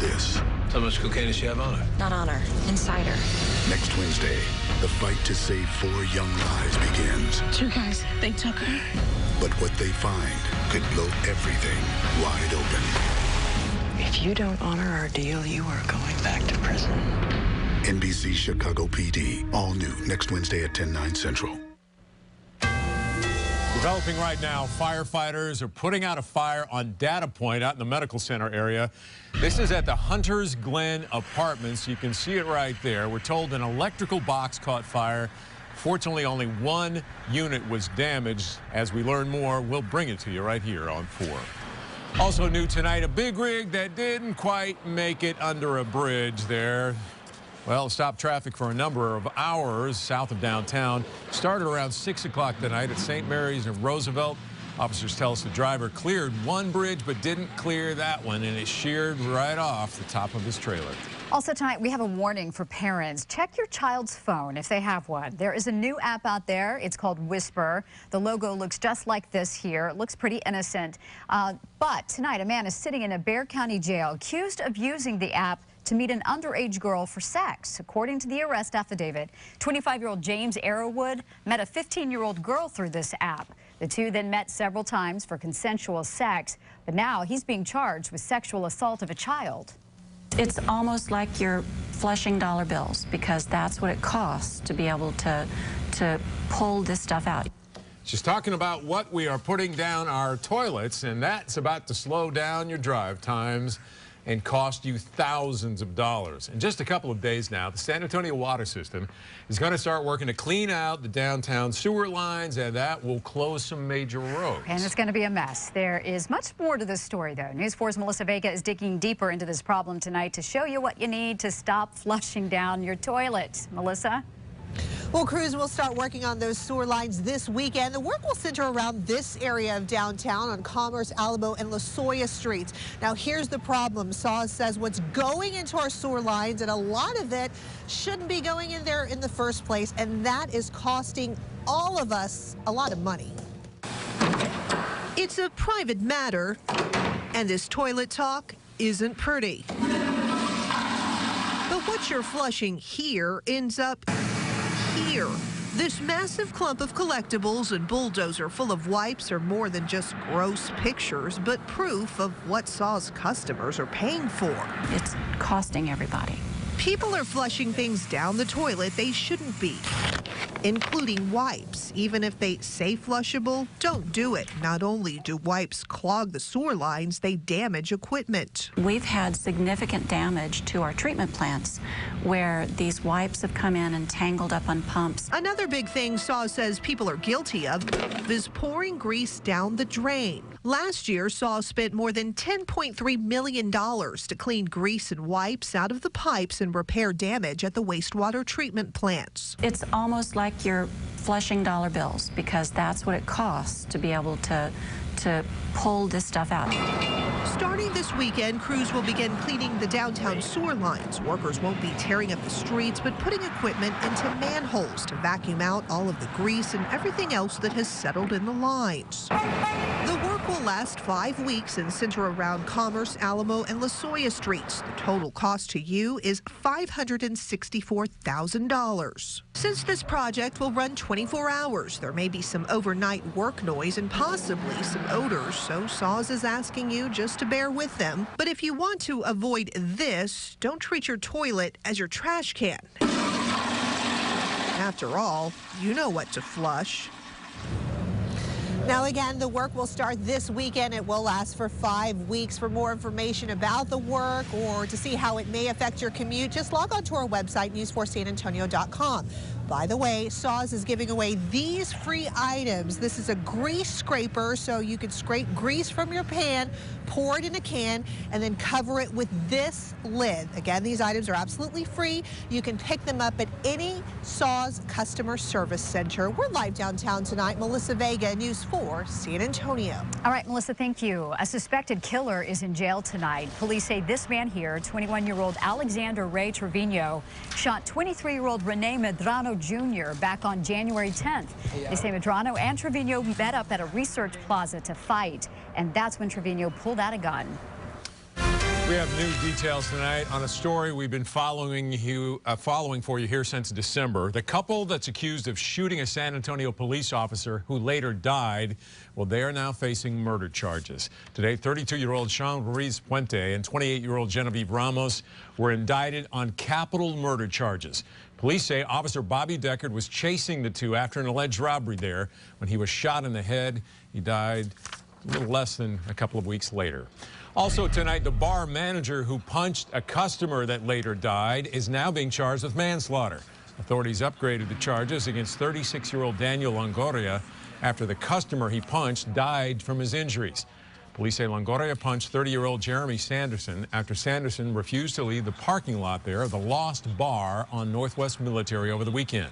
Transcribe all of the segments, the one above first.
this. How much cocaine does she have on her? Not on her. Inside her. Next Wednesday, the fight to save 4 young lives begins. 2 guys, they took her. But what they find could blow everything wide open. If you don't honor our deal, you are going back to prison. NBC Chicago PD. All new next Wednesday at 10/9 Central. Developing right now, firefighters are putting out a fire on Data Point out in the medical center area. This is at the Hunters Glen Apartments. You can see it right there. We're told an electrical box caught fire. Fortunately, only 1 unit was damaged. As we learn more, we'll bring it to you right here on 4. Also new tonight, a big rig that didn't quite make it under a bridge there. Well, stopped traffic for a number of hours south of downtown. Started around 6 o'clock tonight at St. Mary's and Roosevelt. Officers tell us the driver cleared one bridge but didn't clear that one, and it sheared right off the top of his trailer. Also tonight, we have a warning for parents. Check your child's phone if they have one. There is a new app out there. It's called Whisper. The logo looks just like this here. It looks pretty innocent. But tonight, a man is sitting in a Bexar County jail accused of using the app to meet an underage girl for sex. According to the arrest affidavit, 25-year-old James Arrowwood met a 15-year-old girl through this app. The two then met several times for consensual sex, but now he's being charged with sexual assault of a child. It's almost like you're flushing dollar bills because that's what it costs to be able to pull this stuff out. She's talking about what we are putting down our toilets, and that's about to slow down your drive times and cost you thousands of dollars. In just a couple of days now, the San Antonio water system is going to start working to clean out the downtown sewer lines, and that will close some major roads. And it's going to be a mess. There is much more to this story, though. News 4's Melissa Vega is digging deeper into this problem tonight to show you what you need to stop flushing down your toilet. Melissa? Well, crews will start working on those sewer lines this weekend. The work will center around this area of downtown on Commerce, Alamo, and La Soya streets. Now, here's the problem. SAW says what's going into our sewer lines, and a lot of it shouldn't be going in there in the first place, and that is costing all of us a lot of money. It's a private matter, and this toilet talk isn't pretty. But what you're flushing here ends up here. This massive clump of collectibles and bulldozer full of wipes are more than just gross pictures, but proof of what SAW's customers are paying for. It's costing everybody. People are flushing things down the toilet they shouldn't be, including wipes. Even if they say flushable, don't do it. Not only do wipes clog the sewer lines, they damage equipment. We've had significant damage to our treatment plants where these wipes have come in and tangled up on pumps. Another big thing SAW says people are guilty of is pouring grease down the drain. Last year, SAW spent more than $10.3 million to clean grease and wipes out of the pipes and repair damage at the wastewater treatment plants. It's almost like you're flushing dollar bills because that's what it costs to be able to pull this stuff out. Starting this weekend, crews will begin cleaning the downtown sewer lines. Workers won't be tearing up the streets, but putting equipment into manholes to vacuum out all of the grease and everything else that has settled in the lines. The work will last 5 weeks and center around Commerce, Alamo, and La Soya streets. The total cost to you is $564,000. Since this project will run 24 hours, there may be some overnight work noise and possibly some odors, so SAWS is asking you just to bear with them. But if you want to avoid this, don't treat your toilet as your trash can. After all, you know what to flush. Now again, the work will start this weekend. It will last for 5 weeks. For more information about the work or to see how it may affect your commute, just log on to our website, news4sanantonio.com. By the way, SAWS is giving away these free items. This is a grease scraper, so you can scrape grease from your pan, pour it in a can, and then cover it with this lid. Again, these items are absolutely free. You can pick them up at any SAWS customer service center. We're live downtown tonight. Melissa Vega, News 4 San Antonio. All right, Melissa, thank you. A suspected killer is in jail tonight. Police say this man here, 21-year-old Alexander Ray Trevino, shot 23-year-old Rene Medrano Jr. back on January 10th. They say Medrano and Trevino met up at a research plaza to fight, and that's when Trevino pulled out a gun. We have new details tonight on a story we've been following for you here since December. The couple that's accused of shooting a San Antonio police officer who later died, well, they are now facing murder charges. Today, 32-year-old Sean Ruiz Puente and 28-year-old Genevieve Ramos were indicted on capital murder charges. Police say Officer Bobby Deckard was chasing the two after an alleged robbery there. When he was shot in the head, he died a little less than a couple of weeks later. Also tonight, the bar manager who punched a customer that later died is now being charged with manslaughter. Authorities upgraded the charges against 36-year-old Daniel Longoria after the customer he punched died from his injuries. Police say Longoria punched 30-year-old Jeremy Sanderson after Sanderson refused to leave the parking lot there of the Lost Bar on Northwest Military over the weekend.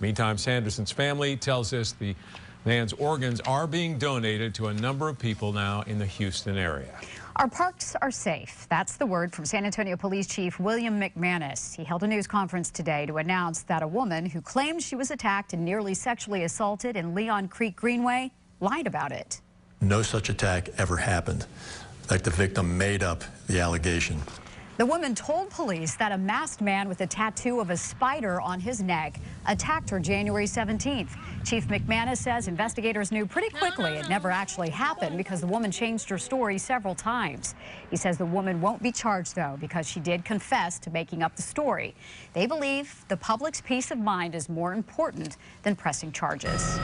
Meantime, Sanderson's family tells us the man's organs are being donated to a number of people now in the Houston area. Our parks are safe. That's the word from San Antonio Police Chief William McManus. He held a news conference today to announce that a woman who claimed she was attacked and nearly sexually assaulted in Leon Creek Greenway lied about it. No such attack ever happened. In fact, the victim made up the allegation. The woman told police that a masked man with a tattoo of a spider on his neck attacked her January 17th. Chief McManus says investigators knew pretty quickly it never actually happened because the woman changed her story several times. He says the woman won't be charged, though, because she did confess to making up the story. They believe the public's peace of mind is more important than pressing charges.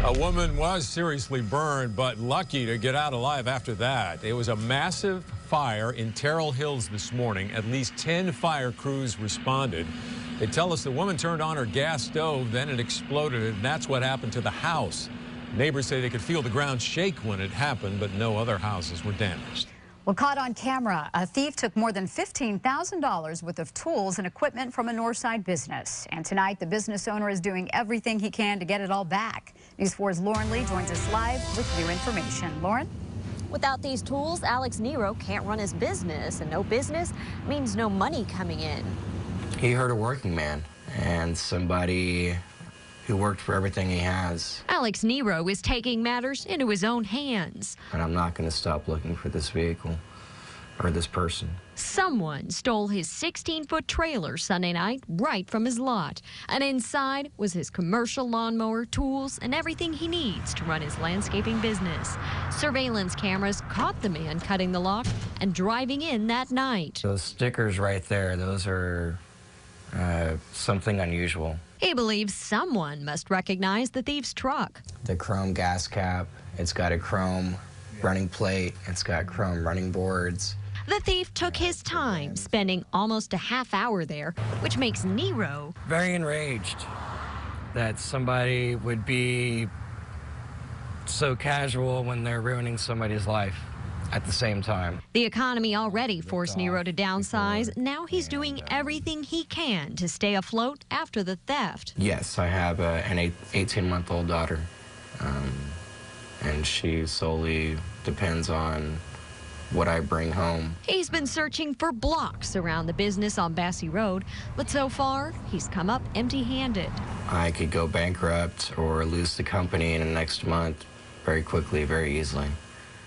A woman was seriously burned, but lucky to get out alive after that. It was a massive fire in Terrell Hills this morning. At least 10 fire crews responded. They tell us the woman turned on her gas stove, then it exploded, and that's what happened to the house. Neighbors say they could feel the ground shake when it happened, but no other houses were damaged. Well, caught on camera, a thief took more than $15,000 worth of tools and equipment from a Northside business. And tonight, the business owner is doing everything he can to get it all back. News 4's Lauren Lee joins us live with new information. Lauren? Without these tools, Alex Nero can't run his business, and no business means no money coming in. He hurt a working man and somebody who worked for everything he has. Alex Nero is taking matters into his own hands. And I'm not going to stop looking for this vehicle or this person. Someone stole his 16-foot trailer Sunday night right from his lot. And inside was his commercial lawnmower, tools, and everything he needs to run his landscaping business. Surveillance cameras caught the man cutting the lock and driving in that night. Those stickers right there, those are something unusual. He believes someone must recognize the thief's truck. The chrome gas cap, it's got a chrome running plate, it's got chrome running boards. The thief took his time, spending almost a half hour there, which makes Nero very enraged that somebody would be so casual when they're ruining somebody's life at the same time. The economy already forced Nero to downsize. Now he's doing everything he can to stay afloat after the theft. Yes, I have an 18-month-old daughter, and she solely depends on what I bring home. He's been searching for blocks around the business on Bassey Road, but so far, he's come up empty-handed. I could go bankrupt or lose the company in the next month very quickly, very easily.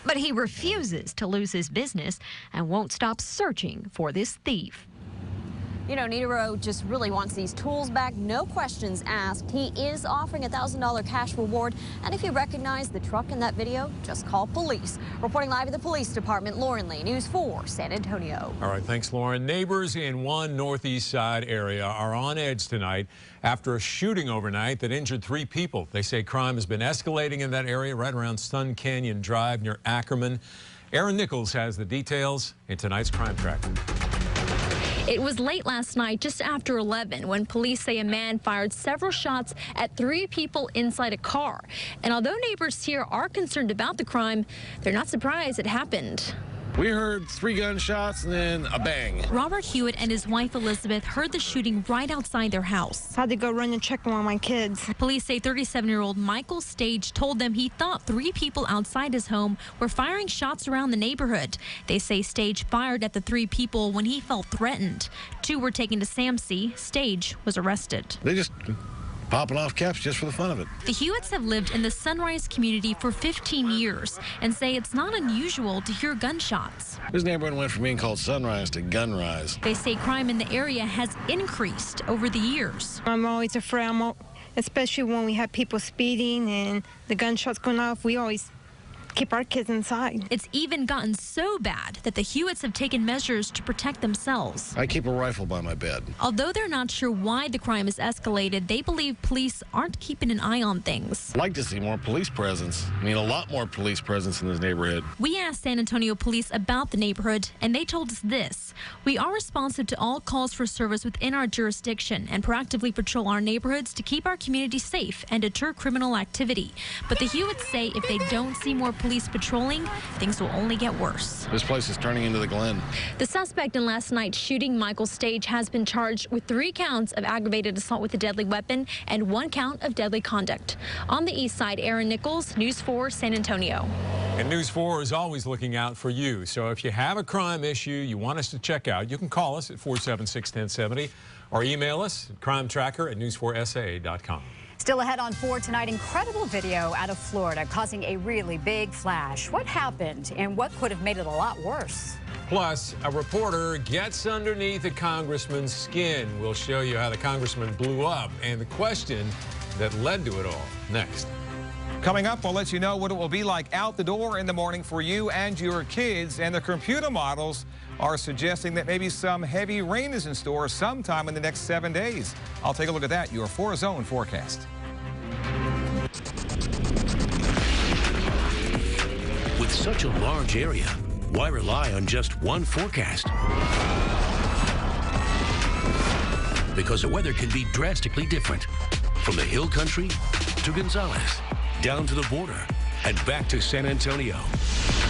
But he refuses to lose his business and won't stop searching for this thief. You know, Nero just really wants these tools back, no questions asked. He is offering a $1,000 cash reward, and if you recognize the truck in that video, just call police. Reporting live at the police department, Lauren Lee, News 4, San Antonio. All right, thanks, Lauren. Neighbors in one northeast side area are on edge tonight after a shooting overnight that injured 3 people. They say crime has been escalating in that area right around Sun Canyon Drive near Ackerman. Aaron Nichols has the details in tonight's Crime Tracker. It was late last night, just after 11, when police say a man fired several shots at 3 people inside a car. And although neighbors here are concerned about the crime, they're not surprised it happened. We heard 3 gunshots and then a bang. Robert Hewitt and his wife Elizabeth heard the shooting right outside their house. I had to go run and check on my kids. Police say 37-year-old Michael Stage told them he thought 3 people outside his home were firing shots around the neighborhood. They say Stage fired at the 3 people when he felt threatened. 2 were taken to SAMC. Stage was arrested. They just popping off caps just for the fun of it. The Hewitts have lived in the Sunrise community for 15 years and say it's not unusual to hear gunshots. This neighborhood went from being called Sunrise to Gunrise. They say crime in the area has increased over the years. I'm always afraid, especially when we have people speeding and the gunshots going off. We always keep our kids inside. It's even gotten so bad that the Hewitts have taken measures to protect themselves. I keep a rifle by my bed. Although they're not sure why the crime has escalated, they believe police aren't keeping an eye on things. I'd like to see more police presence. I mean, a lot more police presence in this neighborhood. We asked San Antonio police about the neighborhood, and they told us this. We are responsive to all calls for service within our jurisdiction and proactively patrol our neighborhoods to keep our community safe and deter criminal activity. But the Hewitts say if they don't see more police patrolling, things will only get worse. This place is turning into the Glen. The suspect in last night's shooting, Michael Stage, has been charged with 3 counts of aggravated assault with a deadly weapon and 1 count of deadly conduct. On the east side, Aaron Nichols, News 4 San Antonio. And News 4 is always looking out for you. So if you have a crime issue you want us to check out, you can call us at 476-1070 or email us at crimetracker@news4sa.com. Still ahead on 4 tonight, incredible video out of Florida causing a really big flash. What happened and what could have made it a lot worse? Plus, a reporter gets underneath a congressman's skin. We'll show you how the congressman blew up and the question that led to it all. Next. Coming up, we'll let you know what it will be like out the door in the morning for you and your kids. And the computer models are suggesting that maybe some heavy rain is in store sometime in the next 7 days. I'll take a look at that, your 4-zone forecast. With such a large area, why rely on just one forecast? Because the weather can be drastically different. From the hill country to Gonzales, down to the border, and back to San Antonio.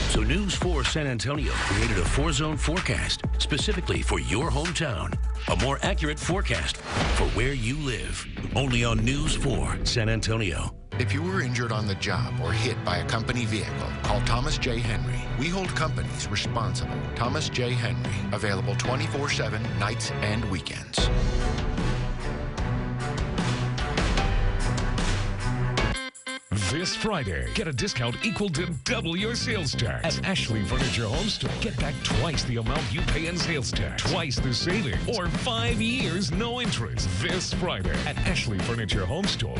So News 4 San Antonio created a 4-zone forecast specifically for your hometown. A more accurate forecast for where you live. Only on News 4 San Antonio. If you were injured on the job or hit by a company vehicle, call Thomas J. Henry. We hold companies responsible. Thomas J. Henry, available 24/7, nights and weekends. This Friday, get a discount equal to double your sales tax. At Ashley Furniture Home Store, get back twice the amount you pay in sales tax, twice the savings, or 5 years no interest. This Friday at Ashley Furniture Home Store.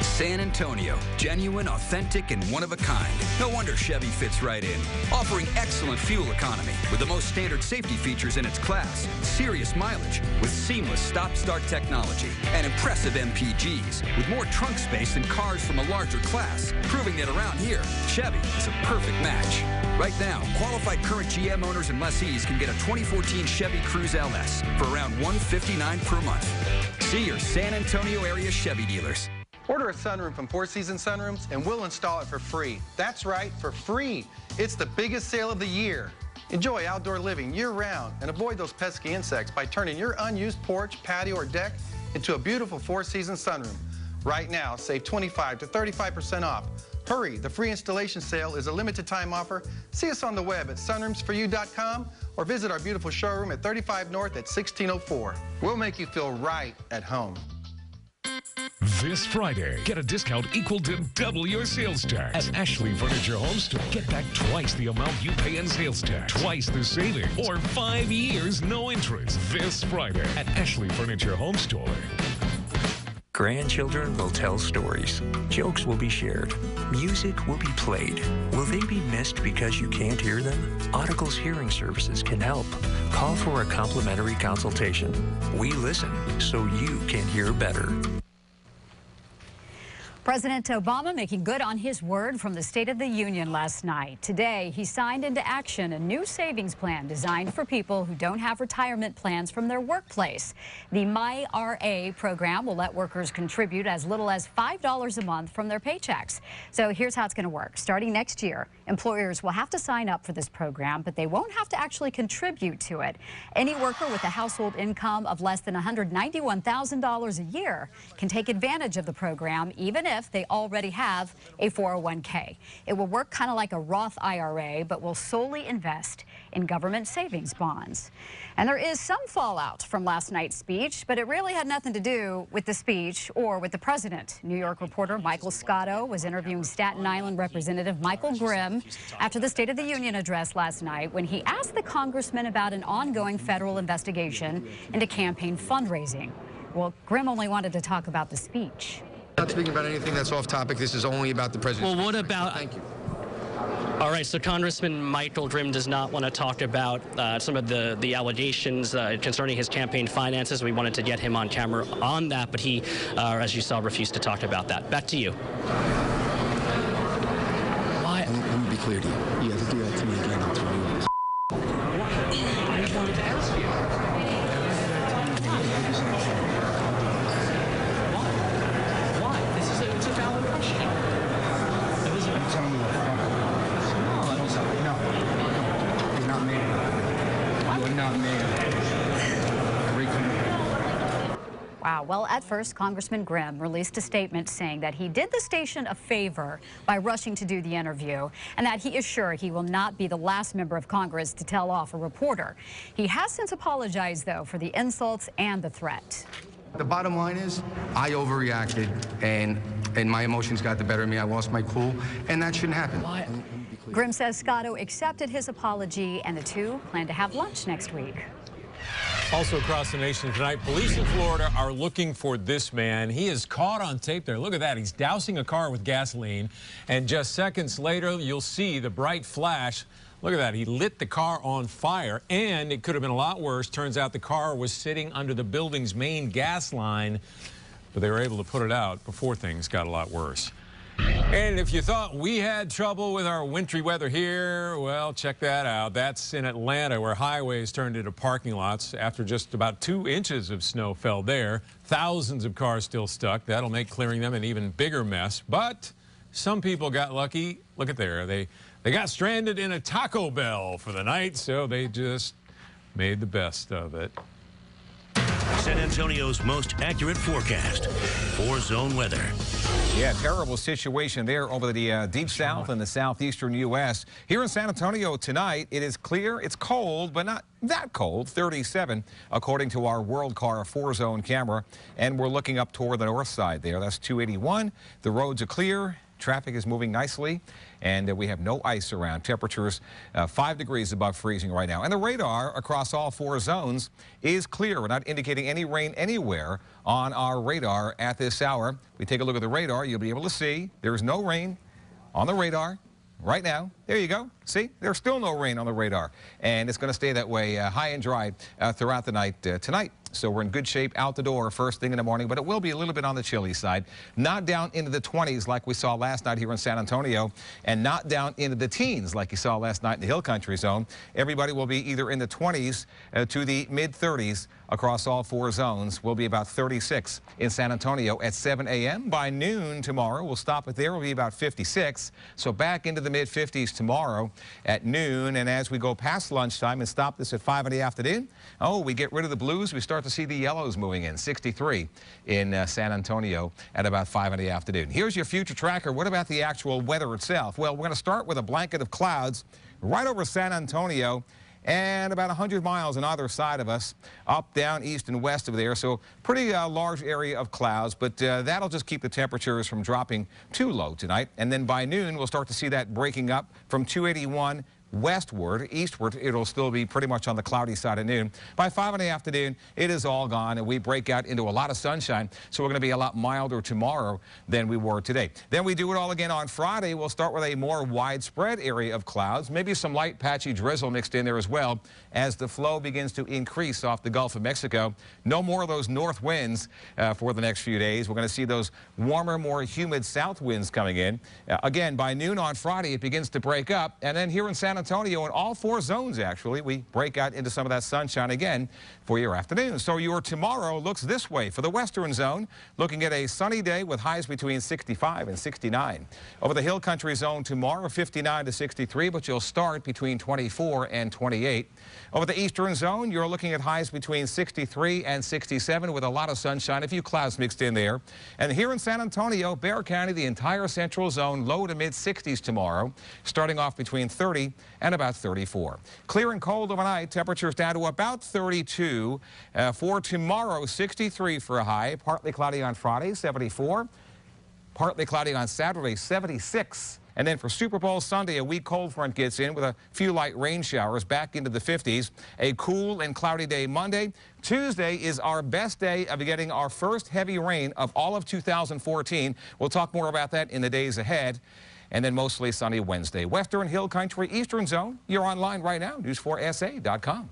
San Antonio, genuine, authentic, and one of a kind. No wonder Chevy fits right in. Offering excellent fuel economy with the most standard safety features in its class, serious mileage with seamless stop-start technology, and impressive MPGs with more trunk space than cars from a larger class, proving that around here, Chevy is a perfect match. Right now, qualified current GM owners and lessees can get a 2014 Chevy Cruze LS for around $159 per month. See your San Antonio area Chevy dealers. Order a sunroom from Four Seasons Sunrooms and we'll install it for free. That's right, for free. It's the biggest sale of the year. Enjoy outdoor living year-round and avoid those pesky insects by turning your unused porch, patio, or deck into a beautiful Four Seasons sunroom. Right now, save 25 to 35% off. Hurry, the free installation sale is a limited time offer. See us on the web at sunroomsforyou.com or visit our beautiful showroom at 35 North at 1604. We'll make you feel right at home. This Friday, get a discount equal to double your sales tax. At Ashley Furniture Home Store, get back twice the amount you pay in sales tax, twice the savings, or 5 years no interest. This Friday at Ashley Furniture Home Store. Grandchildren will tell stories. Jokes will be shared. Music will be played. Will they be missed because you can't hear them? Audicle's hearing services can help. Call for a complimentary consultation. We listen so you can hear better. President Obama making good on his word from the State of the Union last night. Today, he signed into action a new savings plan designed for people who don't have retirement plans from their workplace. The MyRA program will let workers contribute as little as $5 a month from their paychecks. So here's how it's going to work. Starting next year, employers will have to sign up for this program, but they won't have to actually contribute to it. Any worker with a household income of less than $191,000 a year can take advantage of the program, even if if they already have a 401k. It will work kind of like a Roth IRA, but will solely invest in government savings bonds. And there is some fallout from last night's speech, but it really had nothing to do with the speech or with the president. New York reporter Michael Scotto was interviewing Staten Island Representative Michael Grimm after the State of the Union address last night when he asked the congressman about an ongoing federal investigation into campaign fundraising. Well, Grimm only wanted to talk about the speech. Not speaking about anything that's off topic. This is only about the president. Well, what about... Thank you. All right, so Congressman Michael Grimm does not want to talk about some of the allegations concerning his campaign finances. We wanted to get him on camera on that, but he, as you saw, refused to talk about that. Back to you. Why? Let me be clear to you. You have to do that to me again. I'll throw you. I just wanted to ask you. Why? It's a valid question. Tell me what. Wow. Well, at first, Congressman Grimm released a statement saying that he did the station a favor by rushing to do the interview and that he is sure he will not be the last member of Congress to tell off a reporter. He has since apologized, though, for the insults and the threat. The bottom line is I overreacted and my emotions got the better of me. I lost my cool, and that shouldn't happen. Why? Grimm says Scotto accepted his apology, and the two plan to have lunch next week. Also across the nation tonight, police in Florida are looking for this man. He is caught on tape there. Look at that. He's dousing a car with gasoline, and just seconds later, you'll see the bright flash. Look at that. He lit the car on fire, and it could have been a lot worse. Turns out the car was sitting under the building's main gas line, but they were able to put it out before things got a lot worse. And if you thought we had trouble with our wintry weather here, well, check that out. That's in Atlanta, where highways turned into parking lots after just about 2 inches of snow fell there. Thousands of cars still stuck. That'll make clearing them an even bigger mess. But some people got lucky. Look at there. They got stranded in a Taco Bell for the night, so they just made the best of it. San Antonio's most accurate forecast for zone weather. Yeah, terrible situation there over the deep south and the southeastern U.S. Here in San Antonio tonight, it is clear, it's cold, but not that cold, 37, according to our World Car 4-zone camera. And we're looking up toward the north side there. That's 281. The roads are clear. Traffic is moving nicely, and we have no ice around. Temperatures 5 degrees above freezing right now. And the radar across all 4 zones is clear. We're not indicating any rain anywhere on our radar at this hour. We take a look at the radar, you'll be able to see there is no rain on the radar right now. There you go. See, there's still no rain on the radar, and it's going to stay that way high and dry throughout the night tonight. So we're in good shape out the door first thing in the morning, but it will be a little bit on the chilly side. Not down into the 20s like we saw last night here in San Antonio, and not down into the teens like you saw last night in the Hill Country zone. Everybody will be either in the 20s to the mid-30s across all 4 zones. We'll be about 36 in San Antonio at 7 a.m. By noon tomorrow, we'll stop it there. We'll be about 56. So back into the mid-50s tomorrow at noon. And as we go past lunchtime and stop this at 5 in the afternoon, we get rid of the blues. We start to see the yellows moving in. 63 in San Antonio at about 5 in the afternoon. Here's your future tracker. What about the actual weather itself? Well, we're going to start with a blanket of clouds right over San Antonio, and about 100 miles on either side of us, up, down, east, and west of there. So pretty large area of clouds, but that'll just keep the temperatures from dropping too low tonight. And then by noon, we'll start to see that breaking up from 281 westward. Eastward, it'll still be pretty much on the cloudy side of noon. By 5 in the afternoon, it is all gone, and we break out into a lot of sunshine. So we're going to be a lot milder tomorrow than we were today. Then we do it all again on Friday. We'll start with a more widespread area of clouds, maybe some light patchy drizzle mixed in there as well as the flow begins to increase off the Gulf of Mexico. No more of those north winds for the next few days. We're going to see those warmer, more humid south winds coming in. Again, by noon on Friday, it begins to break up. And then here in San Antonio in all 4 zones, actually. We break out into some of that sunshine again for your afternoon. So your tomorrow looks this way. For the western zone, looking at a sunny day with highs between 65 and 69. Over the hill country zone tomorrow, 59 to 63, but you'll start between 24 and 28. Over the eastern zone, you're looking at highs between 63 and 67 with a lot of sunshine, a few clouds mixed in there. And here in San Antonio, Bexar County, the entire central zone, low to mid 60s tomorrow, starting off between 30 and about 34. Clear and cold overnight, temperatures down to about 32. For tomorrow, 63 for a high, partly cloudy on Friday, 74. Partly cloudy on Saturday, 76. And then for Super Bowl Sunday, a weak cold front gets in with a few light rain showers back into the 50s. A cool and cloudy day Monday. Tuesday is our best day of getting our first heavy rain of all of 2014. We'll talk more about that in the days ahead. And then mostly sunny Wednesday. Western Hill Country, Eastern Zone. You're online right now, news4sa.com.